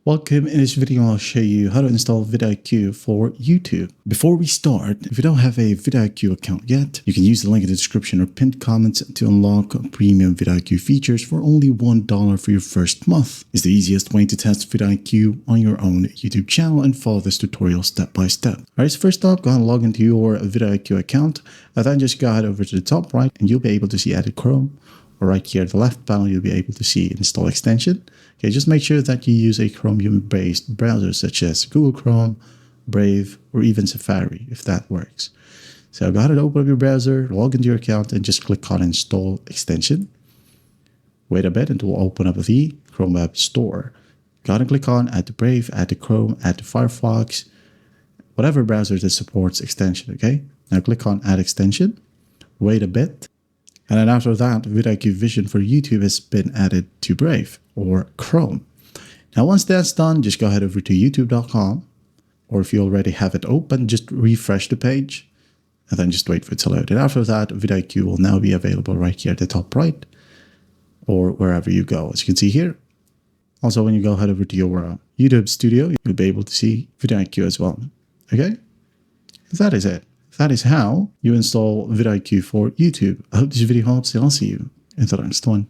Welcome. In this video, I'll show you how to install vidIQ for YouTube. Before we start, if you don't have a vidIQ account yet, you can use the link in the description or pinned comments to unlock premium vidIQ features for only $1 for your first month. It's the easiest way to test vidIQ on your own YouTube channel and follow this tutorial step by step. Alright, so first up, go ahead and log into your vidIQ account, and then just go ahead over to the top right and you'll be able to see Edit Chrome. Or right here at the left panel, you'll be able to see Install Extension. Okay, just make sure that you use a Chromium-based browser such as Google Chrome, Brave, or even Safari, if that works. So go ahead and open up your browser, log into your account, and just click on Install Extension. Wait a bit until it will open up the Chrome Web Store. Go ahead and click on Add to Brave, Add to Chrome, Add to Firefox, whatever browser that supports extension, okay? Now click on Add Extension, wait a bit. And then after that, vidIQ Vision for YouTube has been added to Brave or Chrome. Now, once that's done, just go ahead over to youtube.com, or if you already have it open, just refresh the page and then just wait for it to load. And after that, vidIQ will now be available right here at the top right or wherever you go, as you can see here. Also, when you go head over to your YouTube studio, you'll be able to see vidIQ as well. Okay, that is it. That is how you install vidIQ for YouTube. I hope this video helps and I'll see you in the next one.